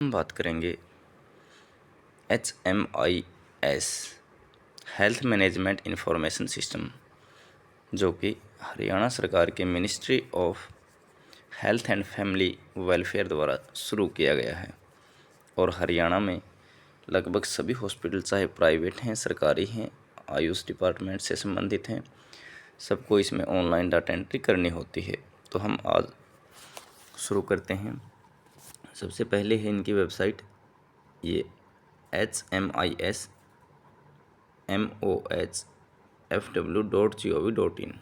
हम बात करेंगे HMIS health management information system, जो कि हरियाणा सरकार के ministry of health and family welfare द्वारा शुरू किया गया है। और हरियाणा में लगभग सभी हॉस्पिटल, चाहे प्राइवेट हैं, सरकारी हैं, आयुष डिपार्टमेंट से संबंधित हैं, सबको इसमें ऑनलाइन डाटा एंट्री करनी होती है। तो हम आज शुरू करते हैं। सबसे पहले है इनकी वेबसाइट, ये HMISMOHFW.gov.in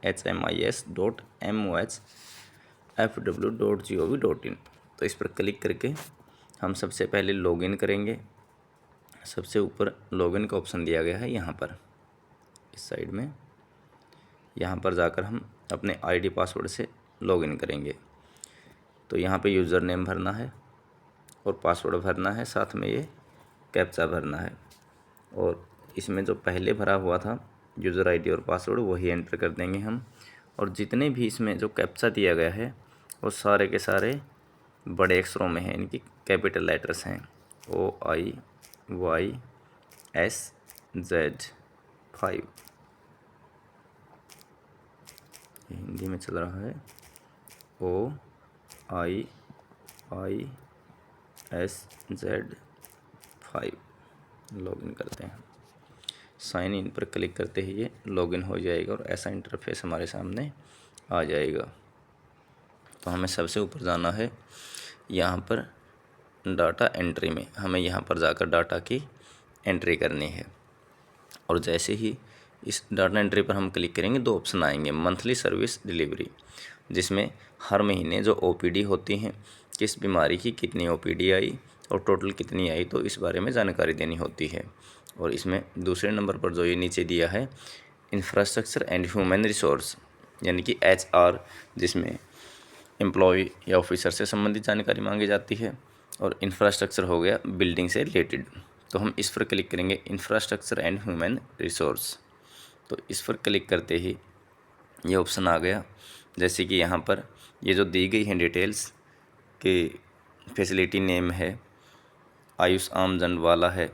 HMIS.MOHFW.gov.in। तो इस पर क्लिक करके हम सबसे पहले लॉगिन करेंगे। सबसे ऊपर लॉगिन का ऑप्शन दिया गया है, यहाँ पर इस साइड में, यहाँ पर जाकर हम अपने आईडी पासवर्ड से लॉगिन करेंगे। तो यहाँ पे यूज़र नेम भरना है और पासवर्ड भरना है, साथ में ये कैप्चा भरना है। और इसमें जो पहले भरा हुआ था यूज़र आईडी और पासवर्ड, वही एंटर कर देंगे हम। और जितने भी इसमें जो कैप्चा दिया गया है वो सारे के सारे बड़े अक्षरों में हैं, इनकी कैपिटल लेटर्स हैं, OIYSZ5, हिंदी में चल रहा है, OIYSZ5। लॉगिन करते हैं। साइन इन पर क्लिक करते ही ये लॉगिन हो जाएगा और ऐसा इंटरफेस हमारे सामने आ जाएगा। तो हमें सबसे ऊपर जाना है, यहाँ पर डाटा एंट्री में हमें यहाँ पर जाकर डाटा की एंट्री करनी है। और जैसे ही इस डाटा एंट्री पर हम क्लिक करेंगे, दो ऑप्शन आएंगे, मंथली सर्विस डिलीवरी, जिसमें हर महीने जो OPD होती हैं, किस बीमारी की कितनी OPD आई और टोटल कितनी आई, तो इस बारे में जानकारी देनी होती है। और इसमें दूसरे नंबर पर जो ये नीचे दिया है, इंफ्रास्ट्रक्चर एंड ह्यूमन रिसोर्स, यानी कि HR, जिसमें एम्प्लॉय या ऑफिसर से संबंधित जानकारी मांगी जाती है। और इंफ्रास्ट्रक्चर हो गया बिल्डिंग से रिलेटेड। तो हम इस पर क्लिक करेंगे, इंफ्रास्ट्रक्चर एंड ह्यूमन रिसोर्स। तो इस पर क्लिक करते ही ये ऑप्शन आ गया। जैसे कि यहाँ पर ये जो दी गई हैं डिटेल्स कि फैसिलिटी नेम है, आयुष आमजन वाला है,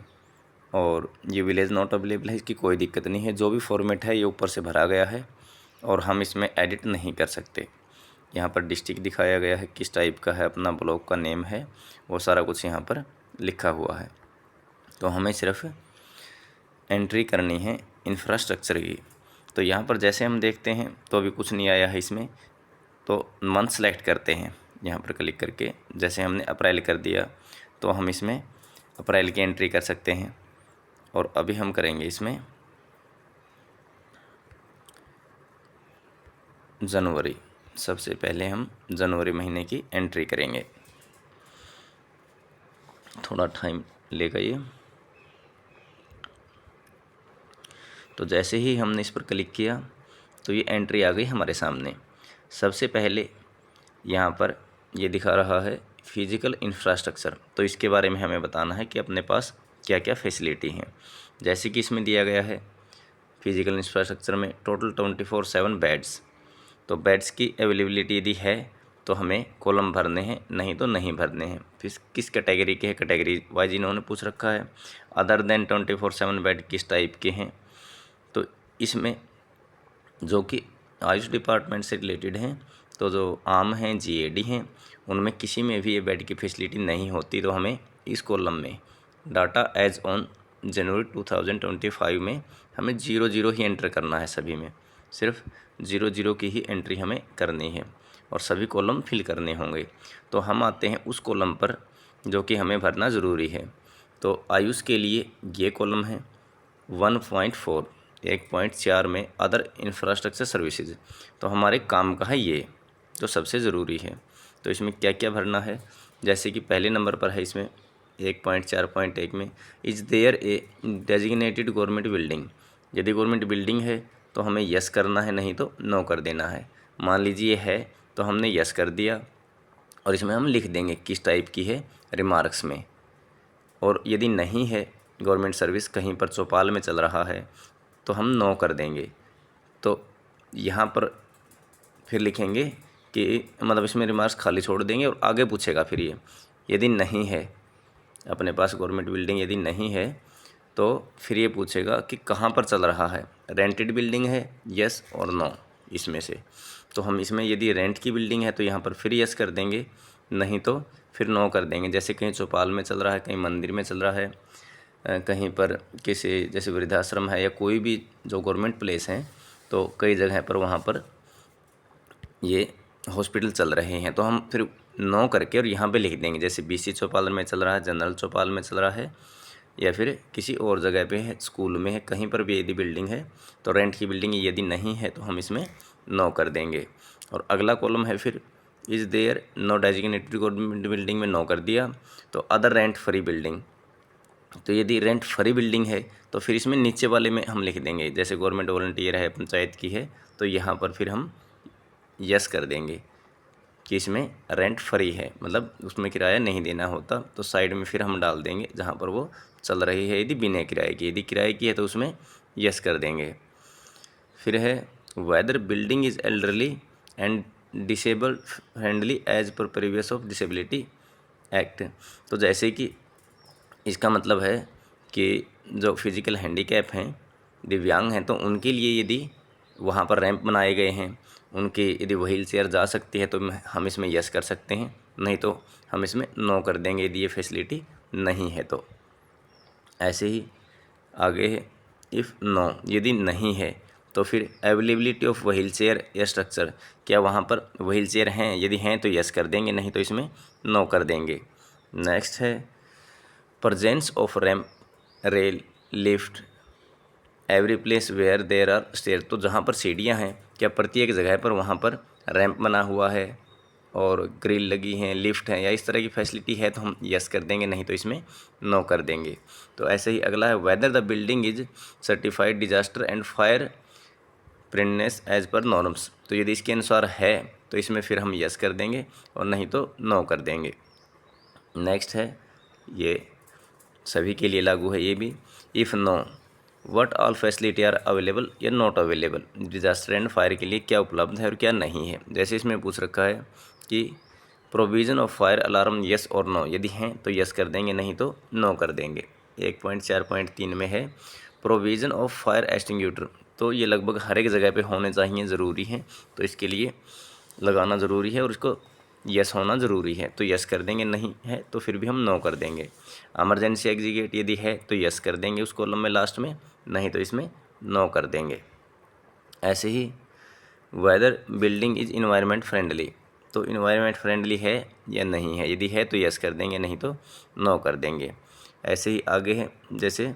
और ये विलेज नॉट अवेलेबल है, इसकी कोई दिक्कत नहीं है। जो भी फॉर्मेट है ये ऊपर से भरा गया है और हम इसमें एडिट नहीं कर सकते। यहाँ पर डिस्ट्रिक्ट दिखाया गया है, किस टाइप का है, अपना ब्लॉक का नेम है, वो सारा कुछ यहाँ पर लिखा हुआ है। तो हमें सिर्फ एंट्री करनी है इंफ्रास्ट्रक्चर की। तो यहाँ पर जैसे हम देखते हैं तो अभी कुछ नहीं आया है इसमें। तो मंथ सेलेक्ट करते हैं यहाँ पर क्लिक करके। जैसे हमने अप्रैल कर दिया तो हम इसमें अप्रैल की एंट्री कर सकते हैं। और अभी हम करेंगे इसमें जनवरी। सबसे पहले हम जनवरी महीने की एंट्री करेंगे। थोड़ा टाइम लेगा ये। तो जैसे ही हमने इस पर क्लिक किया तो ये एंट्री आ गई हमारे सामने। सबसे पहले यहाँ पर ये दिखा रहा है फिजिकल इंफ्रास्ट्रक्चर। तो इसके बारे में हमें बताना है कि अपने पास क्या क्या फैसिलिटी हैं। जैसे कि इसमें दिया गया है फिजिकल इंफ्रास्ट्रक्चर में टोटल 24/7 बेड्स। तो बेड्स की अवेलेबिलिटी यदि है तो हमें कॉलम भरने हैं, नहीं तो नहीं भरने हैं। फिर किस कैटेगरी के हैं, कैटेगरी वाइज इन्होंने पूछ रखा है। अदर देन 24/7 बेड किस टाइप के हैं। तो इसमें जो कि आयुष डिपार्टमेंट से रिलेटेड हैं, तो जो आम हैं, GAD हैं, उनमें किसी में भी ये बेड की फैसिलिटी नहीं होती। तो हमें इस कॉलम में डाटा एज ऑन जनवरी 2025 में हमें 00 ही एंटर करना है। सभी में सिर्फ 00 की ही एंट्री हमें करनी है और सभी कॉलम फिल करने होंगे। तो हम आते हैं उस कॉलम पर जो कि हमें भरना ज़रूरी है। तो आयुष के लिए ये कॉलम है 1.4, 1.4 में अदर इंफ्रास्ट्रक्चर सर्विसेज। तो हमारे काम का है ये, तो सबसे ज़रूरी है। तो इसमें क्या क्या भरना है, जैसे कि पहले नंबर पर है इसमें 1.4.1 में, is there a designated government building. यदि गवर्नमेंट बिल्डिंग है तो हमें यस करना है, नहीं तो नो कर देना है। मान लीजिए है तो हमने यस कर दिया और इसमें हम लिख देंगे किस टाइप की है रिमार्क्स में। और यदि नहीं है, गवर्नमेंट सर्विस कहीं पर चौपाल में चल रहा है, तो हम नो कर देंगे। तो यहाँ पर फिर लिखेंगे कि मतलब इसमें रिमार्क्स खाली छोड़ देंगे और आगे पूछेगा फिर ये यदि नहीं है, अपने पास गवर्नमेंट बिल्डिंग यदि नहीं है तो फिर ये पूछेगा कि कहाँ पर चल रहा है, रेंटेड बिल्डिंग है, यस और नो इसमें से। तो हम इसमें यदि रेंट की बिल्डिंग है तो यहाँ पर फिर यस कर देंगे, नहीं तो फिर नो कर देंगे। जैसे कहीं चौपाल में चल रहा है, कहीं मंदिर में चल रहा है, कहीं पर किसी जैसे वृद्धाश्रम है या कोई भी जो गवर्नमेंट प्लेस हैं, तो कई जगह पर वहाँ पर ये हॉस्पिटल चल रहे हैं, तो हम फिर नो करके और यहाँ पे लिख देंगे। जैसे बीसी चौपाल में चल रहा है, जनरल चौपाल में चल रहा है, या फिर किसी और जगह पे है, स्कूल में है, कहीं पर भी यदि बिल्डिंग है तो रेंट की बिल्डिंग यदि नहीं है तो हम इसमें नो कर देंगे। और अगला कॉलम है फिर is there no designated government building में नो कर दिया। तो अदर रेंट फ्री बिल्डिंग, तो यदि रेंट फ्री बिल्डिंग है तो फिर इसमें नीचे वाले में हम लिख देंगे। जैसे गवर्नमेंट वॉलंटियर है, पंचायत की है, तो यहाँ पर फिर हम यस कर देंगे कि इसमें रेंट फ्री है, मतलब उसमें किराया नहीं देना होता। तो साइड में फिर हम डाल देंगे जहाँ पर वो चल रही है यदि बिना किराए की, यदि किराए की है तो उसमें यस कर देंगे। फिर है whether building is elderly and disabled friendly as per previous of disability act. तो जैसे कि इसका मतलब है कि जो फिजिकल हैंडीकैप हैं, दिव्यांग हैं, तो उनके लिए यदि वहाँ पर रैंप बनाए गए हैं, उनकी यदि व्हील चेयर जा सकती है तो हम इसमें यस कर सकते हैं, नहीं तो हम इसमें नो कर देंगे यदि ये फैसिलिटी नहीं है तो। ऐसे ही आगे है इफ़ नो, यदि नहीं है तो फिर अवेलेबिलिटी ऑफ व्हील चेयर या स्ट्रक्चर, क्या वहाँ पर व्हील चेयर हैं, यदि हैं तो यस कर देंगे, नहीं तो इसमें नो कर देंगे। नेक्स्ट है presence of ramp, rail, lift every place where there are stair. तो जहाँ पर सीढ़ियाँ हैं, क्या प्रत्येक जगह पर वहाँ पर रैंप बना हुआ है और ग्रिल लगी हैं, लिफ्ट है, या इस तरह की फैसिलिटी है तो हम यस कर देंगे, नहीं तो इसमें नो कर देंगे। तो ऐसे ही अगला है whether the building is certified disaster and fire preparedness as per norms. तो यदि इसके अनुसार है तो इसमें फिर हम यस कर देंगे और नहीं तो नो कर देंगे। नेक्स्ट है, ये सभी के लिए लागू है ये भी, if know what all facility are available या not available, disaster and fire के लिए क्या उपलब्ध है और क्या नहीं है। जैसे इसमें पूछ रखा है कि provision of fire alarm yes और नो, यदि हैं तो यस कर देंगे, नहीं तो नो कर देंगे। 1.4.3 में है प्रोविज़न ऑफ फायर एक्सटिंग्यूटर, तो ये लगभग हर एक जगह पे होने चाहिए, ज़रूरी है, तो इसके लिए लगाना ज़रूरी है और इसको यस होना ज़रूरी है, तो यस कर देंगे, नहीं है तो फिर भी हम नो कर देंगे। इमरजेंसी एग्जीक्यूट यदि है तो यस कर देंगे उस कॉलम में लास्ट में, नहीं तो इसमें नो कर देंगे। ऐसे ही whether building is environment friendly, तो इन्वायरमेंट फ्रेंडली है या नहीं है, यदि है तो यस कर देंगे, नहीं तो नो कर देंगे। ऐसे ही आगे है, जैसे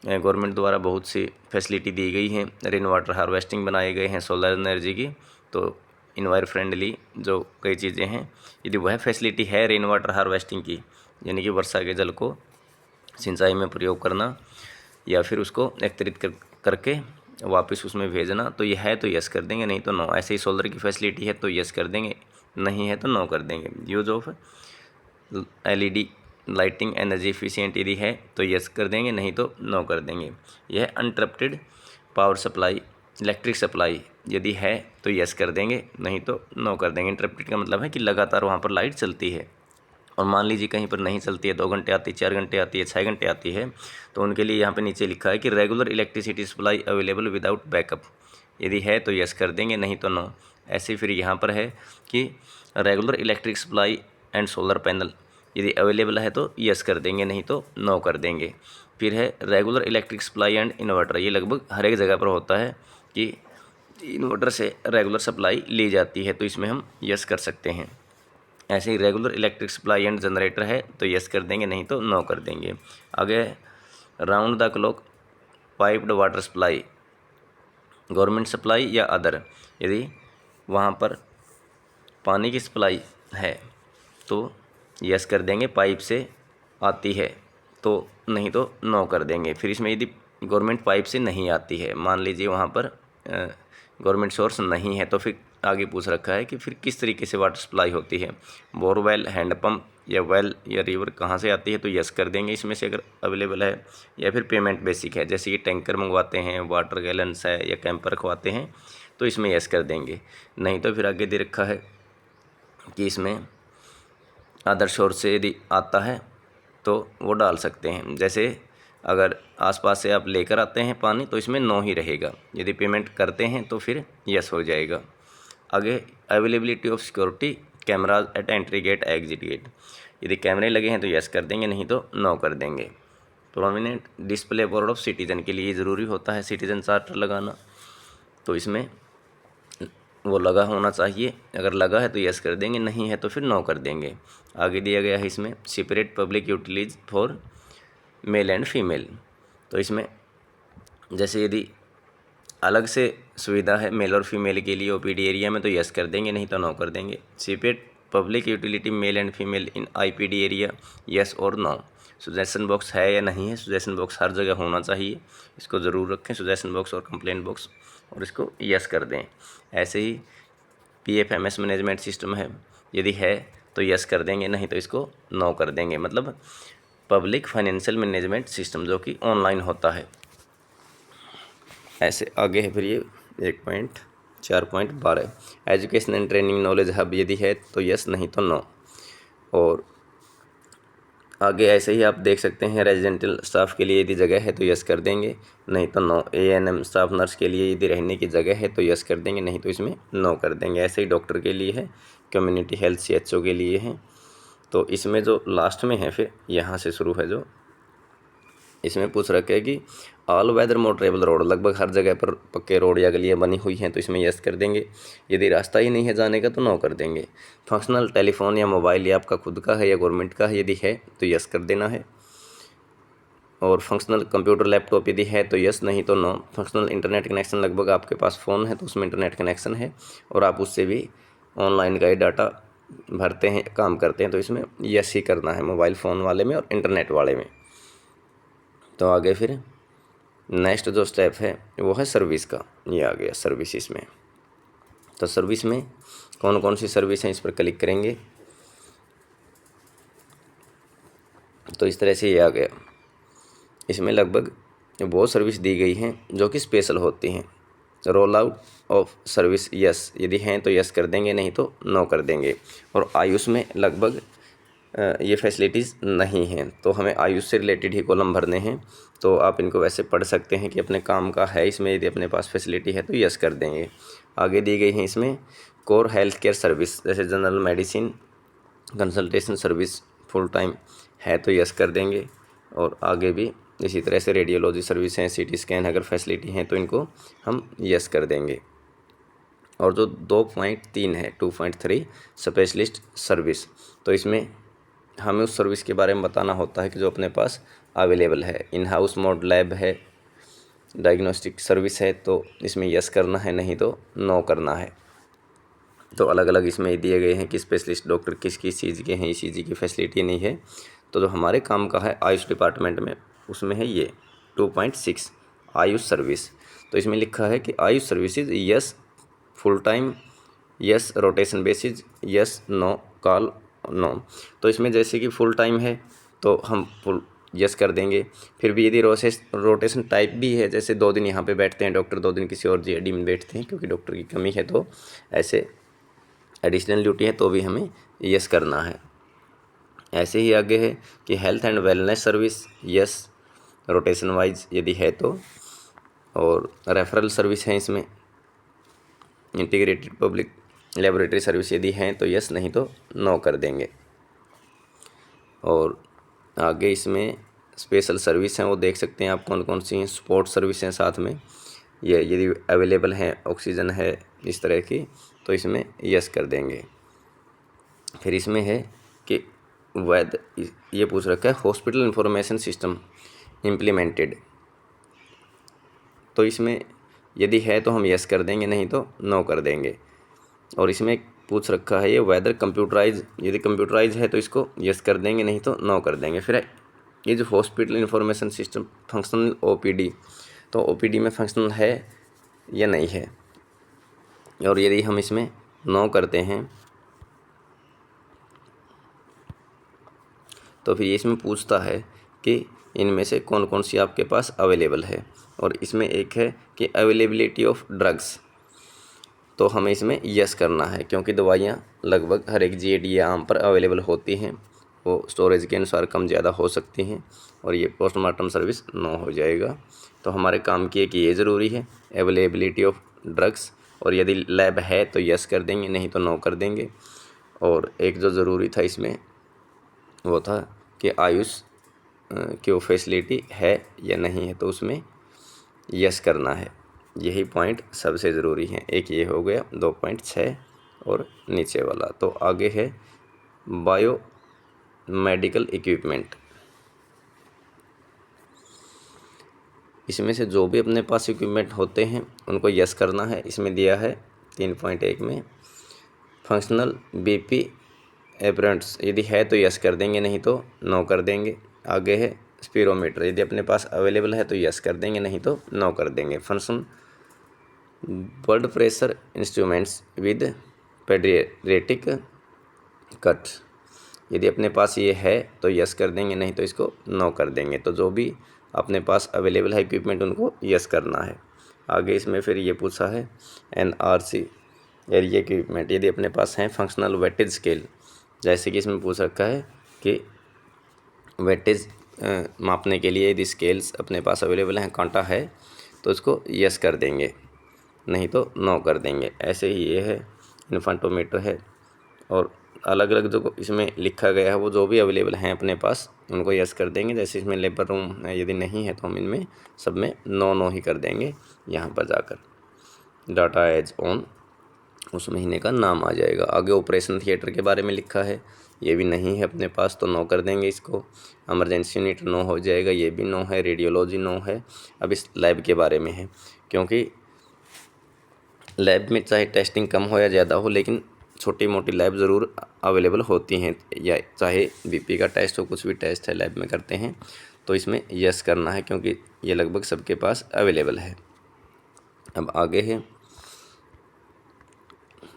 गवर्नमेंट द्वारा बहुत सी फैसिलिटी दी गई हैं, रेन वाटर हार्वेस्टिंग बनाए गए हैं सोलर एनर्जी की, तो इन्वायर फ्रेंडली जो कई चीज़ें हैं, यदि वह फैसिलिटी है रेन वाटर हार्वेस्टिंग की, यानी कि वर्षा के जल को सिंचाई में प्रयोग करना या फिर उसको एकत्रित करके वापस उसमें भेजना, तो यह है तो यस कर देंगे, नहीं तो नो। ऐसे ही सोलर की फैसिलिटी है तो यस कर देंगे, नहीं है तो नो कर देंगे। Use of LED lighting energy efficient यदि है तो यस कर देंगे, नहीं तो नो कर देंगे। यह uninterrupted power supply, electric supply यदि है तो यस कर देंगे, नहीं तो नो कर देंगे। इंटरप्टेड का मतलब है कि लगातार वहाँ पर लाइट चलती है, और मान लीजिए कहीं पर नहीं चलती है, 2 घंटे आती है, 4 घंटे आती है, 6 घंटे आती है, तो उनके लिए यहाँ पे नीचे लिखा है कि regular electricity supply available without backup, यदि है तो यस कर देंगे, नहीं तो नो। ऐसे फिर यहाँ पर है कि regular electric supply and solar panel यदि अवेलेबल है तो यस कर देंगे, नहीं तो नो कर देंगे। फिर है regular electric supply and inverter, ये लगभग हर एक जगह पर होता है कि इन्वर्टर से रेगुलर सप्लाई ली जाती है, तो इसमें हम यस कर सकते हैं। ऐसे ही regular electric supply and generator है तो यस कर देंगे, नहीं तो नो कर देंगे। आगे round the clock piped water supply, government supply या अदर, यदि वहाँ पर पानी की सप्लाई है तो यस कर देंगे, पाइप से आती है तो, नहीं तो नो कर देंगे। फिर इसमें यदि गवर्नमेंट पाइप से नहीं आती है, मान लीजिए वहाँ पर गवर्नमेंट सोर्स नहीं है, तो फिर आगे पूछ रखा है कि फिर किस तरीके से वाटर सप्लाई होती है, बोरवेल, हैंडपम्प या वेल या रिवर कहाँ से आती है, तो यस कर देंगे इसमें से अगर अवेलेबल है। या फिर पेमेंट बेसिक है, जैसे कि टैंकर मंगवाते हैं, वाटर गैलन्स है या कैंपर रखवाते हैं, तो इसमें यस कर देंगे। नहीं तो फिर आगे दे रखा है कि इसमें अदर सोर्स से यदि आता है तो वो डाल सकते हैं। जैसे अगर आसपास से आप लेकर आते हैं पानी तो इसमें नो ही रहेगा, यदि पेमेंट करते हैं तो फिर यस हो जाएगा। आगे availability of security cameras at entry gate exit gate, यदि कैमरे लगे हैं तो यस कर देंगे, नहीं तो नो कर देंगे। Prominent display board of citizen के लिए ज़रूरी होता है सिटीजन चार्टर लगाना, तो इसमें वो लगा होना चाहिए। अगर लगा है तो यस कर देंगे, नहीं है तो फिर नो कर देंगे। आगे दिया गया है इसमें separate public utilities for male and female, तो इसमें जैसे यदि अलग से सुविधा है मेल और फीमेल के लिए ओपीडी एरिया में तो यस कर देंगे, नहीं तो नो कर देंगे। Separate public utility male and female in IPD area, yes और नो। सुजेशन बॉक्स है या नहीं है, सुजेशन बॉक्स हर जगह होना चाहिए, इसको ज़रूर रखें सुजेशन बॉक्स और कंप्लेंट बॉक्स, और इसको यस कर दें। ऐसे ही पीएफएमएस मैनेजमेंट सिस्टम है, यदि है तो यस कर देंगे, नहीं तो इसको नो कर देंगे। मतलब पब्लिक फाइनेंशियल मैनेजमेंट सिस्टम जो कि ऑनलाइन होता है। ऐसे आगे है फिर ये 1.4.12 education and training knowledge hub, यदि है तो यस, नहीं तो नो। और आगे ऐसे ही आप देख सकते हैं रेजिडेंटल स्टाफ के लिए यदि जगह है तो यस कर देंगे, नहीं तो नो। एएनएम स्टाफ नर्स के लिए यदि रहने की जगह है तो यस कर देंगे, नहीं तो इसमें नो कर देंगे। ऐसे ही डॉक्टर के लिए है, कम्युनिटी हेल्थ सीएचओ के लिए है। तो इसमें जो लास्ट में है फिर यहाँ से शुरू है, जो इसमें पूछ रखा है कि ऑल वेदर मोटरेबल रोड, लगभग हर जगह पर पक्के रोड या गलियाँ बनी हुई हैं तो इसमें यस कर देंगे। यदि रास्ता ही नहीं है जाने का तो नो कर देंगे। फंक्शनल टेलीफोन या मोबाइल या आपका खुद का है या गवर्नमेंट का है, यदि है तो यस कर देना है। और फंक्शनल कंप्यूटर लैपटॉप यदि है तो यस, नहीं तो नो। फंक्शनल इंटरनेट कनेक्शन, लगभग आपके पास फ़ोन है तो उसमें इंटरनेट कनेक्शन है और आप उससे भी ऑनलाइन का ही डाटा भरते हैं, काम करते हैं, तो इसमें यस ही करना है, मोबाइल फ़ोन वाले में और इंटरनेट वाले में। तो आगे फिर नेक्स्ट जो स्टेप है वो है सर्विस का, ये आ गया सर्विसेज में। तो सर्विस में कौन कौन सी सर्विस हैं इस पर क्लिक करेंगे तो इस तरह से ये आ गया। इसमें लगभग वो सर्विस दी गई हैं जो कि स्पेशल होती हैं। Roll out of service yes, यदि हैं तो यस कर देंगे, नहीं तो नो कर देंगे। और आयुष में लगभग ये फैसिलिटीज़ नहीं हैं, तो हमें आयुष से रिलेटेड ही कॉलम भरने हैं। तो आप इनको वैसे पढ़ सकते हैं कि अपने काम का है, इसमें यदि अपने पास फैसिलिटी है तो यस कर देंगे। आगे दी गई हैं इसमें कोर हेल्थ केयर सर्विस, जैसे general medicine consultation service full time है तो यस कर देंगे। और आगे भी इसी तरह से रेडियोलॉजी सर्विस हैं, सीटी स्कैन अगर फैसिलिटी हैं तो इनको हम यस कर देंगे। और जो 2.3 है 2.3 स्पेशलिस्ट सर्विस, तो इसमें हमें उस सर्विस के बारे में बताना होता है कि जो अपने पास अवेलेबल है। इन हाउस मोड लैब है, डायग्नोस्टिक सर्विस है तो इसमें यस करना है, नहीं तो नो करना है। तो अलग अलग इसमें दिए गए हैं कि स्पेशलिस्ट डॉक्टर किस किस चीज़ के हैं, इस चीज़ की फैसिलिटी नहीं है। तो जो हमारे काम का है आयुष डिपार्टमेंट में, उसमें है ये 2.6 आयुष सर्विस। तो इसमें लिखा है कि AYUSH services yes full time, yes rotation basis, yes no call no. तो इसमें जैसे कि फुल टाइम है तो हम फुल यस कर देंगे। फिर भी यदि रोटेशन टाइप भी है, जैसे 2 दिन यहाँ पे बैठते हैं डॉक्टर, 2 दिन किसी और जीएडी में बैठते हैं क्योंकि डॉक्टर की कमी है, तो ऐसे एडिशनल ड्यूटी है तो भी हमें यस करना है। ऐसे ही आगे है कि health and wellness service yes rotation wise यदि है तो। और रेफरल सर्विस है इसमें, इंटीग्रेटेड पब्लिक लेबोरेटरी सर्विस यदि हैं तो यस, नहीं तो नो कर देंगे। और आगे इसमें स्पेशल सर्विस हैं, वो देख सकते हैं आप कौन कौन सी हैं। सपोर्ट सर्विस हैं साथ में, ये यदि अवेलेबल हैं, ऑक्सीजन है इस तरह की, तो इसमें यस कर देंगे। फिर इसमें है कि वैद ये पूछ रखा है हॉस्पिटल इंफॉर्मेशन सिस्टम इम्प्लीमेंटेड, तो इसमें यदि है तो हम यस कर देंगे, नहीं तो नो कर देंगे। और इसमें पूछ रखा है ये वेदर कंप्यूटराइज, यदि कंप्यूटराइज है तो इसको यस कर देंगे, नहीं तो नो कर देंगे। फिर ये जो hospital information system functional OPD, तो ओपीडी में फंक्शनल है या नहीं है। और यदि हम इसमें नो करते हैं तो फिर इसमें पूछता है कि इनमें से कौन कौन सी आपके पास अवेलेबल है। और इसमें एक है कि अवेलेबिलिटी ऑफ ड्रग्स, तो हमें इसमें यस करना है, क्योंकि दवाइयाँ लगभग हर एक GAD या आम पर अवेलेबल होती हैं। वो स्टोरेज के अनुसार कम ज़्यादा हो सकती हैं, और ये पोस्टमार्टम सर्विस नो हो जाएगा। तो हमारे काम की एक ये ज़रूरी है अवेलेबिलिटी ऑफ ड्रग्स, और यदि लैब है तो यस कर देंगे, नहीं तो नो कर देंगे। और एक जो ज़रूरी था इसमें वो था कि आयुष की वो फैसिलिटी है या नहीं है, तो उसमें यस करना है। यही पॉइंट सबसे ज़रूरी है। एक ये हो गया 2.6 और नीचे वाला। तो आगे है बायो मेडिकल इक्विपमेंट। इसमें से जो भी अपने पास इक्विपमेंट होते हैं उनको यस करना है। इसमें दिया है 3.1 में फंक्शनल BP एपरेंट्स, यदि है तो यस कर देंगे, नहीं तो नो कर देंगे। आगे है स्पीरोमीटर, यदि अपने पास अवेलेबल है तो यस कर देंगे, नहीं तो नो कर देंगे। Function blood pressure instruments with paediatric cut, यदि अपने पास ये है तो यस कर देंगे, नहीं तो इसको नो कर देंगे। तो जो भी अपने पास अवेलेबल है इक्विपमेंट उनको यस करना है। आगे इसमें फिर ये पूछा है NRC एरिया इक्विपमेंट, यदि अपने पास हैं फंक्शनल वेटेज स्केल, जैसे कि इसमें पूछ रखा है कि वेटेज मापने के लिए यदि स्केल्स अपने पास अवेलेबल हैं, कांटा है, तो इसको यस कर देंगे, नहीं तो नो कर देंगे। ऐसे ही ये है इन्फेंटोमीटर है, और अलग अलग जो इसमें लिखा गया है वो जो भी अवेलेबल हैं अपने पास उनको यस कर देंगे। जैसे इसमें लेबर रूम यदि नहीं है तो हम इनमें सब में नो ही कर देंगे। यहाँ पर जाकर डाटा एज ऑन उस महीने का नाम आ जाएगा। आगे ऑपरेशन थिएटर के बारे में लिखा है, ये भी नहीं है अपने पास तो नो कर देंगे इसको। इमरजेंसी यूनिट नो हो जाएगा, ये भी नो है। रेडियोलॉजी नो है। अब इस लैब के बारे में है, क्योंकि लैब में चाहे टेस्टिंग कम हो या ज़्यादा हो, लेकिन छोटी मोटी लैब ज़रूर अवेलेबल होती हैं, या चाहे BP का टेस्ट हो, कुछ भी टेस्ट है लैब में करते हैं, तो इसमें यस करना है, क्योंकि ये लगभग सबके पास अवेलेबल है। अब आगे है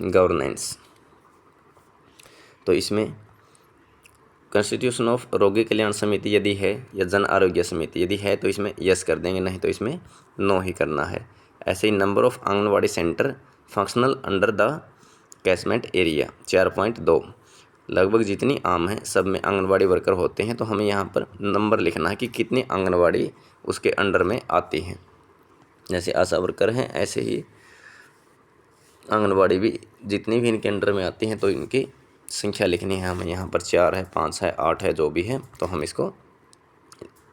गवर्नेंस। तो इसमें कॉन्स्टिट्यूशन ऑफ रोगी कल्याण समिति यदि है, या जन आरोग्य समिति यदि है तो इसमें यस कर देंगे, नहीं तो इसमें नो ही करना है। ऐसे ही number of Anganwadi centre functional under the catchment area 4.2, लगभग जितनी आम है सब में आंगनवाड़ी वर्कर होते हैं, तो हमें यहाँ पर नंबर लिखना है कि कितनी आंगनवाड़ी उसके अंडर में आती हैं। जैसे आशा वर्कर हैं, ऐसे ही आंगनवाड़ी भी जितनी भी इनके अंडर में आती हैं तो इनकी संख्या लिखनी है हमें। यहाँ पर 4 है, 5 है, 8 है, जो भी है तो हम इसको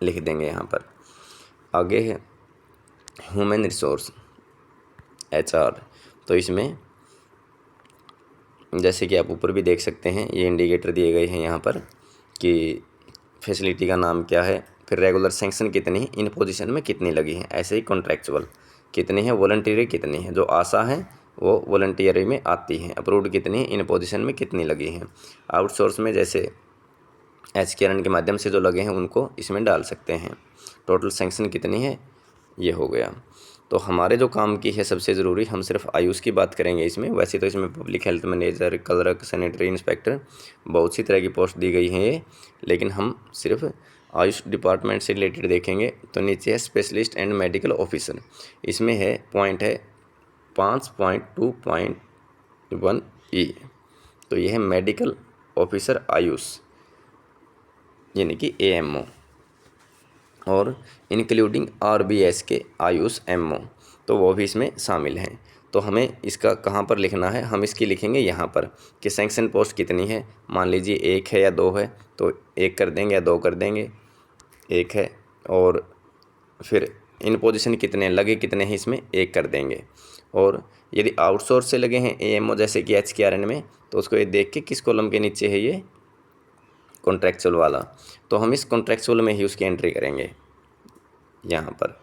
लिख देंगे यहाँ पर। आगे है ह्यूमन रिसोर्स HR। तो इसमें जैसे कि आप ऊपर भी देख सकते हैं, ये इंडिकेटर दिए गए हैं यहाँ पर कि फैसिलिटी का नाम क्या है, फिर रेगुलर सैंक्शन कितनी, इन पोजीशन में कितनी लगी हैं। ऐसे ही कॉन्ट्रैक्चुअल कितनी है, वॉलंटियरी कितनी है, जो आशा है वो वॉलंटियरी में आती हैं, अप्रूव्ड कितनी है, इन पोजीशन में कितनी लगी हैं। आउटसोर्स में जैसे HKRN के माध्यम से जो लगे हैं उनको इसमें डाल सकते हैं। टोटल सैंक्शन कितनी है, ये हो गया। तो हमारे जो काम की है सबसे ज़रूरी, हम सिर्फ आयुष की बात करेंगे इसमें। वैसे तो इसमें public health manager, clerk, sanitary inspector, बहुत सी तरह की पोस्ट दी गई हैं ये, लेकिन हम सिर्फ आयुष डिपार्टमेंट से रिलेटेड देखेंगे। तो नीचे है स्पेशलिस्ट एंड मेडिकल ऑफिसर, इसमें है पॉइंट है 5.2.1E। तो यह है मेडिकल ऑफिसर आयुष, यानी कि AMO, और इंक्लूडिंग RBS के आयुष MO, तो वो भी इसमें शामिल हैं। तो हमें इसका कहाँ पर लिखना है, हम इसकी लिखेंगे यहाँ पर कि सैंक्शन पोस्ट कितनी है। मान लीजिए 1 है या 2 है, तो 1 कर देंगे या 2 कर देंगे। 1 है, और फिर इन पोजीशन कितने लगे, कितने हैं इसमें 1 कर देंगे। और यदि आउटसोर्स से लगे हैं AMO जैसे कि HKRN में, तो उसको ये देख के किस कॉलम के नीचे है ये कॉन्ट्रैक्चुअल वाला, तो हम इस कॉन्ट्रैक्चुअल में ही उसकी एंट्री करेंगे। यहाँ पर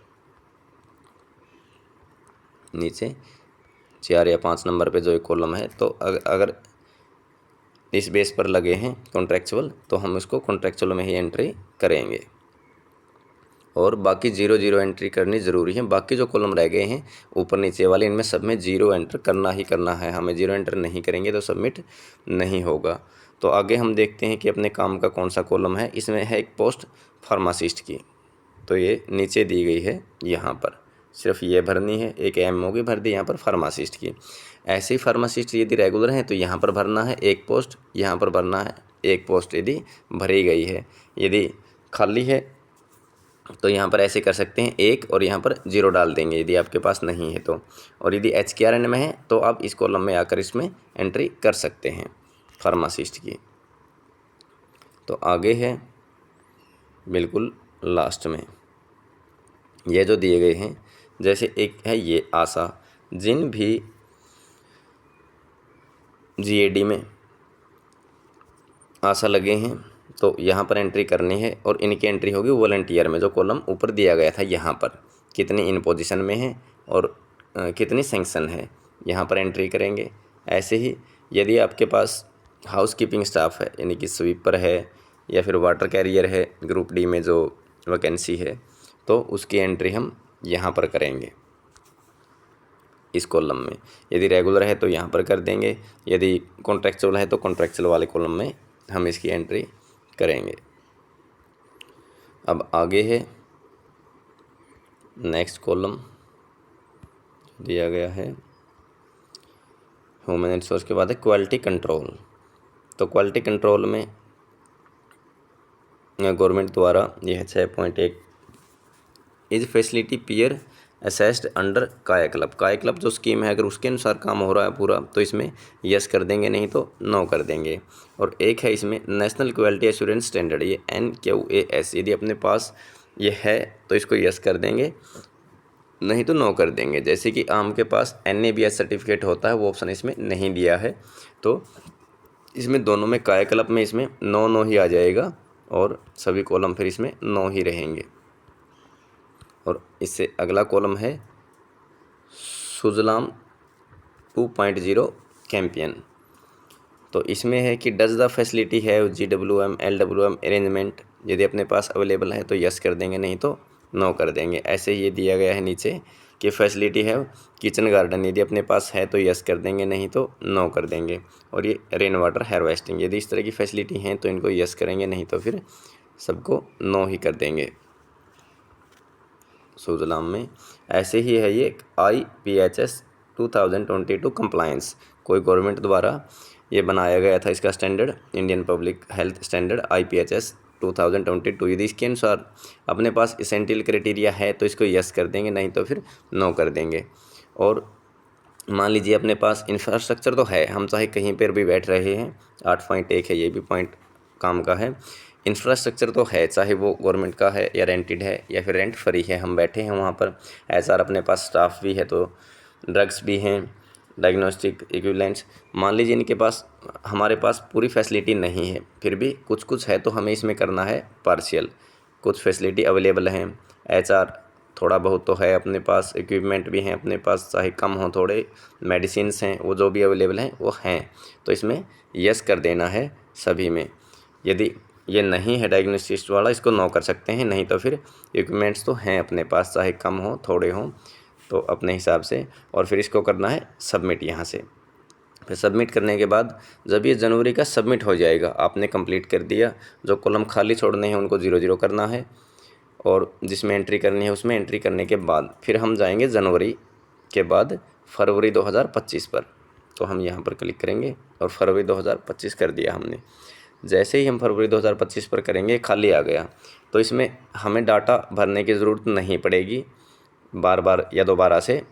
नीचे 4 या 5 नंबर पे जो एक कॉलम है, तो अगर इस बेस पर लगे हैं कॉन्ट्रैक्चुअल, तो हम उसको कॉन्ट्रैक्चुअल में ही एंट्री करेंगे। और बाकी 0 एंट्री करनी ज़रूरी है। बाकी जो कॉलम रह गए हैं ऊपर नीचे वाले, इनमें सब में 0 एंटर करना ही करना है हमें। 0 एंटर नहीं करेंगे तो सबमिट नहीं होगा। तो आगे हम देखते हैं कि अपने काम का कौन सा कॉलम है। इसमें है एक पोस्ट फार्मासिस्ट की, तो ये नीचे दी गई है। यहाँ पर सिर्फ ये भरनी है, एक AMO की भर दी यहाँ पर फार्मासिस्ट की। ऐसे ही फार्मासिस्ट यदि रेगुलर हैं तो यहाँ पर भरना है एक पोस्ट, यहाँ पर भरना है एक पोस्ट यदि भरी गई है। यदि खाली है तो यहाँ पर ऐसे कर सकते हैं एक और यहाँ पर 0 डाल देंगे यदि आपके पास नहीं है तो। और यदि HKRN में है तो आप इस कॉलम में आकर इसमें एंट्री कर सकते हैं फार्मासिस्ट की। तो आगे है बिल्कुल लास्ट में ये जो दिए गए हैं, जैसे एक है ये आशा, जिन भी GAD में आशा लगे हैं तो यहाँ पर एंट्री करनी है और इनकी एंट्री होगी वॉलंटियर में, जो कॉलम ऊपर दिया गया था यहाँ पर कितनी इन पोजीशन में है और कितनी सैंक्शन है, यहाँ पर एंट्री करेंगे। ऐसे ही यदि आपके पास हाउस कीपिंग स्टाफ है यानी कि स्वीपर है या फिर वाटर कैरियर है ग्रुप D में जो वैकेंसी है, तो उसकी एंट्री हम यहाँ पर करेंगे इस कॉलम में। यदि रेगुलर है तो यहाँ पर कर देंगे, यदि कॉन्ट्रैक्चुअल है तो कॉन्ट्रैक्चुअल वाले कॉलम में हम इसकी एंट्री करेंगे। अब आगे है नेक्स्ट कॉलम दिया गया है ह्यूमन रिसोर्स के बाद है क्वालिटी कंट्रोल। तो क्वालिटी कंट्रोल में गवर्नमेंट द्वारा यह 6.1 is facility peer assessed under कायाकल्प। कायाकल्प जो स्कीम है अगर उसके अनुसार काम हो रहा है पूरा तो इसमें यस कर देंगे, नहीं तो नो कर देंगे। और एक है इसमें नेशनल क्वालिटी एश्योरेंस स्टैंडर्ड, ये NQAS, यदि अपने पास ये है तो इसको यस कर देंगे, नहीं तो नो कर देंगे। जैसे कि आम के पास NABS सर्टिफिकेट होता है, वो ऑप्शन इसमें नहीं दिया है, तो इसमें दोनों में कायाकल्प में इसमें नो ही आ जाएगा और सभी कॉलम फिर इसमें नो ही रहेंगे। और इससे अगला कॉलम है सुजलाम 2.0 कैंपियन। तो इसमें है कि डज द फैसिलिटी है GWM LWM अरेंजमेंट, यदि अपने पास अवेलेबल है तो यस कर देंगे, नहीं तो नो कर देंगे। ऐसे ये दिया गया है नीचे कि फैसिलिटी है किचन गार्डन, यदि अपने पास है तो यस कर देंगे, नहीं तो नो कर देंगे। और ये रेन वाटर हार्वेस्टिंग, यदि इस तरह की फैसिलिटी हैं तो इनको यस करेंगे, नहीं तो फिर सबको नो ही कर देंगे सुजलाम में। ऐसे ही है ये IPHS 2022 कंप्लायंस, कोई गवर्नमेंट द्वारा ये बनाया गया था इसका standard, Indian public health standard IPHS 2022। यदि इसके अनुसार अपने पास एसेंशियल क्राइटेरिया है तो इसको यस कर देंगे, नहीं तो फिर नो कर देंगे। और मान लीजिए अपने पास इंफ्रास्ट्रक्चर तो है, हम चाहे कहीं पर भी बैठ रहे हैं, 8.1 है ये भी पॉइंट काम का है। इंफ्रास्ट्रक्चर तो है, चाहे वो गवर्नमेंट का है या रेंटेड है या फिर रेंट फ्री है, हम बैठे हैं वहाँ पर। ऐसा अपने पास स्टाफ भी है, तो ड्रग्स भी हैं, डायग्नोस्टिक इक्विपमेंट्स। मान लीजिए इनके पास हमारे पास पूरी फैसिलिटी नहीं है, फिर भी कुछ कुछ है तो हमें इसमें करना है पार्शियल। कुछ फैसिलिटी अवेलेबल हैं, HR थोड़ा बहुत तो है अपने पास, इक्विपमेंट भी हैं अपने पास, चाहे कम हो थोड़े, मेडिसिन्स हैं, वो जो भी अवेलेबल हैं वो हैं, तो इसमें यस कर देना है सभी में। यदि ये नहीं है डायग्नोस्टिक्स वाला, इसको नो कर सकते हैं, नहीं तो फिर इक्विपमेंट्स तो हैं अपने पास, चाहे कम हो थोड़े हों, तो अपने हिसाब से। और फिर इसको करना है सबमिट यहाँ से। फिर सबमिट करने के बाद जब ये जनवरी का सबमिट हो जाएगा, आपने कंप्लीट कर दिया, जो कॉलम खाली छोड़ने हैं उनको 0 करना है और जिसमें एंट्री करनी है उसमें एंट्री करने के बाद फिर हम जाएंगे जनवरी के बाद फरवरी 2025 पर। तो हम यहाँ पर क्लिक करेंगे और फरवरी 2025 कर दिया हमने। जैसे ही हम फरवरी 2025 पर करेंगे, खाली आ गया, तो इसमें हमें डाटा भरने की ज़रूरत नहीं पड़ेगी बार बार या दोबारा से।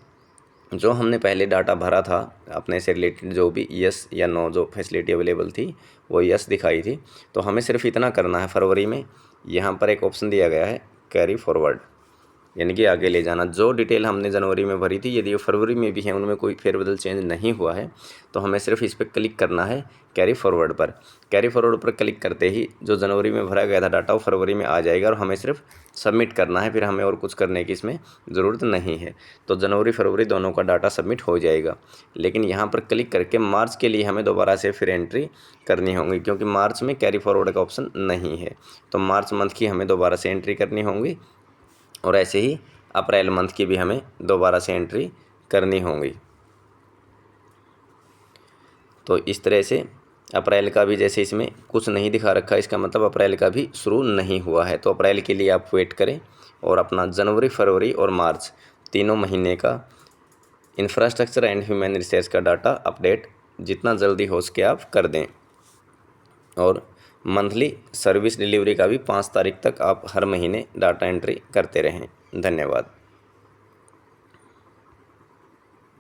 जो हमने पहले डाटा भरा था अपने से रिलेटेड, जो भी यस या नो जो फैसिलिटी अवेलेबल थी वो यस दिखाई थी, तो हमें सिर्फ इतना करना है। फरवरी में यहाँ पर एक ऑप्शन दिया गया है कैरी फॉरवर्ड, यानी कि आगे ले जाना। जो डिटेल हमने जनवरी में भरी थी यदि वो फरवरी में भी है, उनमें कोई फेरबदल चेंज नहीं हुआ है, तो हमें सिर्फ इस पर क्लिक करना है कैरी फॉरवर्ड पर। कैरी फॉरवर्ड पर क्लिक करते ही जो जनवरी में भरा गया था डाटा वो फरवरी में आ जाएगा और हमें सिर्फ सबमिट करना है, फिर हमें और कुछ करने की इसमें ज़रूरत नहीं है। तो जनवरी फरवरी दोनों का डाटा सबमिट हो जाएगा। लेकिन यहाँ पर क्लिक करके मार्च के लिए हमें दोबारा से फिर एंट्री करनी होगी, क्योंकि मार्च में कैरी फॉरवर्ड का ऑप्शन नहीं है, तो मार्च मंथ की हमें दोबारा से एंट्री करनी होगी। और ऐसे ही अप्रैल मंथ की भी हमें दोबारा से एंट्री करनी होगी। तो इस तरह से अप्रैल का भी, जैसे इसमें कुछ नहीं दिखा रखा, इसका मतलब अप्रैल का भी शुरू नहीं हुआ है। तो अप्रैल के लिए आप वेट करें और अपना जनवरी फरवरी और मार्च तीनों महीने का इंफ्रास्ट्रक्चर एंड ह्यूमन रिसोर्स का डाटा अपडेट जितना जल्दी हो सके आप कर दें। और मंथली सर्विस डिलीवरी का भी 5 तारीख तक आप हर महीने डाटा एंट्री करते रहें। धन्यवाद।